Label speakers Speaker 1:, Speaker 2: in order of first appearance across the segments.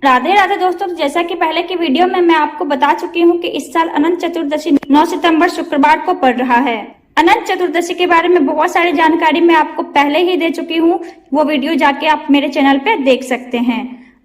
Speaker 1: राधे राधे दोस्तों, जैसा कि पहले की वीडियो में मैं आपको बता चुकी हूँ कि इस साल अनंत चतुर्दशी 9 सितंबर शुक्रवार को पड़ रहा है। अनंत चतुर्दशी के बारे में बहुत सारी जानकारी मैं आपको पहले ही दे चुकी हूँ, वो वीडियो जाके आप मेरे चैनल पे देख सकते हैं।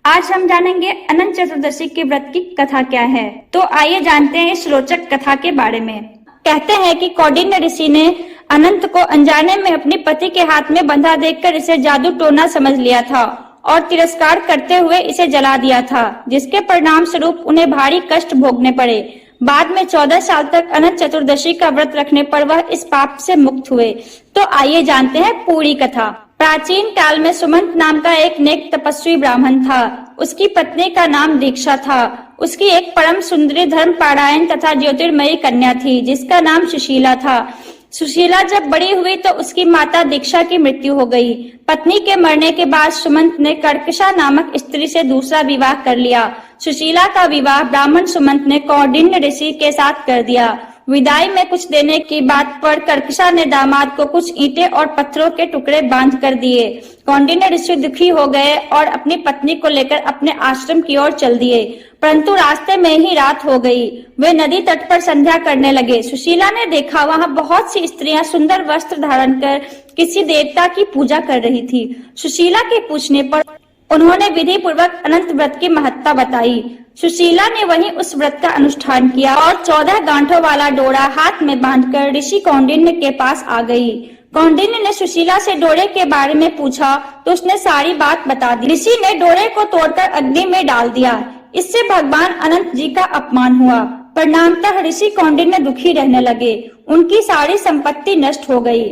Speaker 1: आज हम जानेंगे अनंत चतुर्दशी के व्रत की कथा क्या है। तो आइए जानते हैं इस रोचक कथा के बारे में। कहते हैं कि कौंडिन्य ऋषि ने अनंत को अनजाने में अपने पति के हाथ में बंधा देखकर इसे जादू टोना समझ लिया था और तिरस्कार करते हुए इसे जला दिया था, जिसके परिणाम स्वरूप उन्हें भारी कष्ट भोगने पड़े। बाद में 14 साल तक अनंत चतुर्दशी का व्रत रखने पर वह इस पाप से मुक्त हुए। तो आइए जानते हैं पूरी कथा। प्राचीन काल में सुमंत नाम का एक नेक तपस्वी ब्राह्मण था। उसकी पत्नी का नाम दीक्षा था। उसकी एक परम सुंदरी धर्म पारायण तथा ज्योतिर्मयी कन्या थी, जिसका नाम सुशीला था। सुशीला जब बड़ी हुई तो उसकी माता दीक्षा की मृत्यु हो गई। पत्नी के मरने के बाद सुमंत ने कर्कशा नामक स्त्री से दूसरा विवाह कर लिया। सुशीला का विवाह ब्राह्मण सुमंत ने कौंडिन्य ऋषि के साथ कर दिया। विदाई में कुछ देने की बात पर कर्कशा ने दामाद को कुछ ईंटें और पत्थरों के टुकड़े बांध कर दिए। कौंडिन्य ऋषि दुखी हो गए और अपनी पत्नी को लेकर अपने आश्रम की ओर चल दिए, परंतु रास्ते में ही रात हो गई। वे नदी तट पर संध्या करने लगे। सुशीला ने देखा वहां बहुत सी स्त्रियां सुंदर वस्त्र धारण कर किसी देवता की पूजा कर रही थी। सुशीला के पूछने पर उन्होंने विधि पूर्वक अनंत व्रत की महत्ता बताई। सुशीला ने वहीं उस व्रत का अनुष्ठान किया और 14 गांठों वाला डोरा हाथ में बांधकर ऋषि कौंडिन्य के पास आ गई। कौंडिन्य ने सुशीला से डोरे के बारे में पूछा तो उसने सारी बात बता दी। ऋषि ने डोरे को तोड़कर अग्नि में डाल दिया। इससे भगवान अनंत जी का अपमान हुआ। परिणामतः ऋषि कौंडिन्य दुखी रहने लगे। उनकी सारी संपत्ति नष्ट हो गई।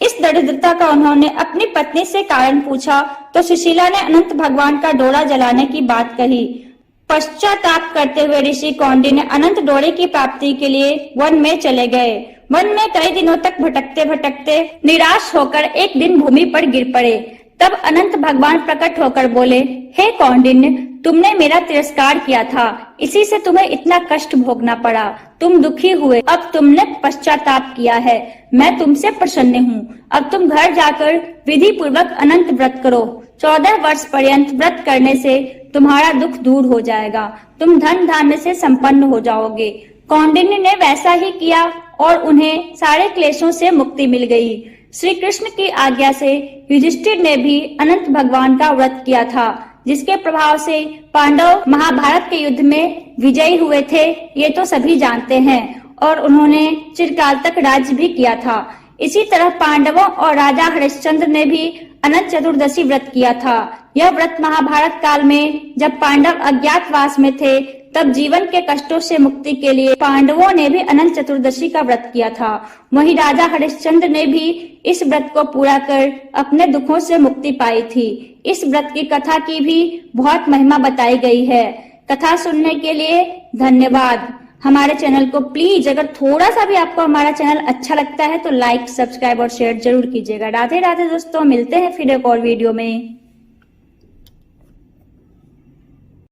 Speaker 1: इस दरिद्रता का उन्होंने अपनी पत्नी से कारण पूछा तो सुशीला ने अनंत भगवान का डोरा जलाने की बात कही। पश्चाताप करते हुए ऋषि कौंडिन्य अनंत डोरे की प्राप्ति के लिए वन में चले गए। वन में कई दिनों तक भटकते भटकते निराश होकर एक दिन भूमि पर गिर पड़े। तब अनंत भगवान प्रकट होकर बोले, हे कौंडिन्य, तुमने मेरा तिरस्कार किया था, इसी से तुम्हें इतना कष्ट भोगना पड़ा। तुम दुखी हुए, अब तुमने पश्चाताप किया है, मैं तुमसे प्रसन्न हूँ। अब तुम घर जाकर विधि पूर्वक अनंत व्रत करो। 14 वर्ष पर्यंत व्रत करने से तुम्हारा दुख दूर हो जाएगा। तुम धन धान्य से संपन्न हो जाओगे। कौंडिन्य ने वैसा ही किया और उन्हें सारे क्लेशों से मुक्ति मिल गई। श्री कृष्ण की आज्ञा से युधिष्ठिर ने भी अनंत भगवान का व्रत किया था, जिसके प्रभाव से पांडव महाभारत के युद्ध में विजयी हुए थे, ये तो सभी जानते हैं। और उन्होंने चिरकाल तक राज्य भी किया था। इसी तरह पांडवों और राजा हरिश्चंद्र ने भी अनंत चतुर्दशी व्रत किया था। यह व्रत महाभारत काल में जब पांडव अज्ञातवास में थे, तब जीवन के कष्टों से मुक्ति के लिए पांडवों ने भी अनंत चतुर्दशी का व्रत किया था। वहीं राजा हरिश्चंद्र ने भी इस व्रत को पूरा कर अपने दुखों से मुक्ति पाई थी। इस व्रत की कथा की भी बहुत महिमा बताई गई है। कथा सुनने के लिए धन्यवाद। हमारे चैनल को प्लीज, अगर थोड़ा सा भी आपको हमारा चैनल अच्छा लगता है तो लाइक, सब्सक्राइब और शेयर जरूर कीजिएगा। राधे राधे दोस्तों, मिलते हैं फिर एक और वीडियो में।